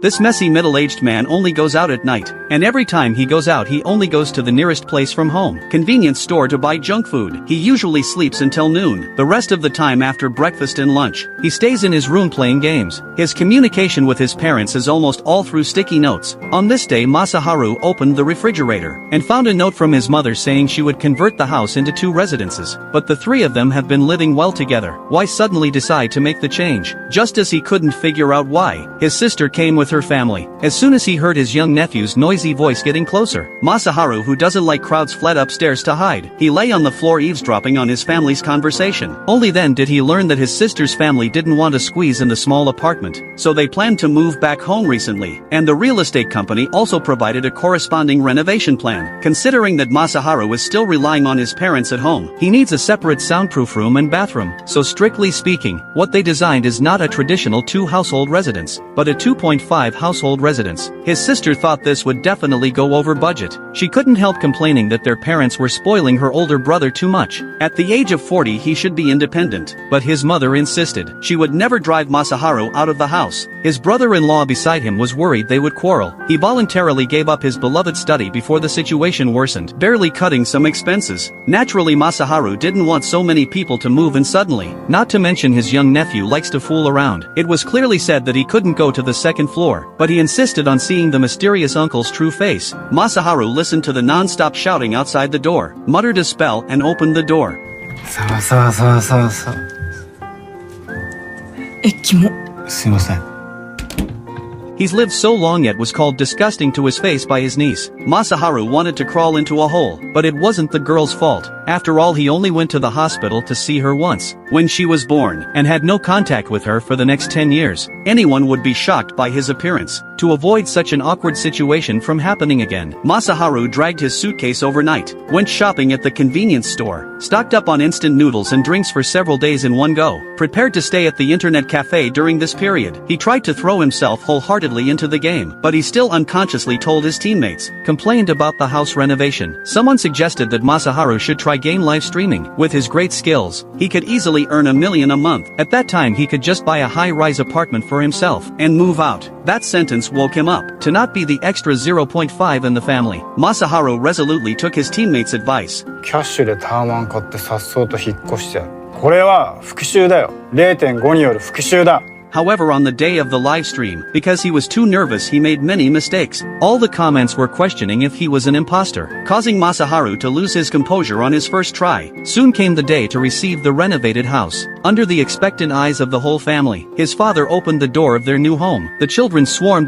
This messy middle-aged man only goes out at night, and every time he goes out he only goes to the nearest place from home, convenience store, to buy junk food. He usually sleeps until noon. The rest of the time after breakfast and lunch, he stays in his room playing games. His communication with his parents is almost all through sticky notes. On this day, Masaharu opened the refrigerator and found a note from his mother saying she would convert the house into 2 residences, but the 3 of them have been living well together. Why suddenly decide to make the change? Just as he couldn't figure out why, his sister came with her family. As soon as he heard his young nephew's noisy voice getting closer, Masaharu, who doesn't like crowds, fled upstairs to hide. He lay on the floor eavesdropping on his family's conversation. Only then did he learn that his sister's family didn't want to squeeze in the small apartment, so they planned to move back home recently, and the real estate company also provided a corresponding renovation plan. Considering that Masaharu is still relying on his parents at home, he needs a separate soundproof room and bathroom. So strictly speaking, what they designed is not a traditional 2-household residence, but a 2.5-household residence. His sister thought this would definitely go over budget. She couldn't help complaining that their parents were spoiling her older brother too much. At the age of 40 he should be independent, but his mother insisted. She would never drive Masaharu out of the house. His brother-in-law beside him was worried they would quarrel. He voluntarily gave up his beloved study before the situation worsened, barely cutting some expenses. Naturally, Masaharu didn't want so many people to move in suddenly. Not to mention his young nephew likes to fool around. It was clearly said that he couldn't go to the second floor, but he insisted on seeing the mysterious uncle's true face. Masaharu listened to the non-stop shouting outside the door, muttered a spell and opened the door. キモ。すいません。 He's lived so long yet was called disgusting to his face by his niece. Masaharu wanted to crawl into a hole, but it wasn't the girl's fault. After all, he only went to the hospital to see her once, when she was born, and had no contact with her for the next 10 years. Anyone would be shocked by his appearance. To avoid such an awkward situation from happening again, Masaharu dragged his suitcase overnight, went shopping at the convenience store, stocked up on instant noodles and drinks for several days in one go, prepared to stay at the internet cafe during this period. He tried to throw himself wholeheartedly into the game, but he still unconsciously told his teammates, complained about the house renovation. Someone suggested that Masaharu should try game live streaming. With his great skills, he could easily earn $1 million a month. At that time he could just buy a high-rise apartment for himself and move out. That sentence woke him up. To not be the extra 0.5 in the family, Masaharu resolutely took his teammates' advice. キャッシュでタワマン買ってさっそうと引っ越してやる。これは復讐だよ。0.5 による復讐だ。 However, on the day of the live stream, because he was too nervous, he made many mistakes. All the comments were questioning if he was an imposter, causing Masaharu to lose his composure on his first try. Soon came the day to receive the renovated house. Under the expectant eyes of the whole family, his father opened the door of their new home. The children swarmed in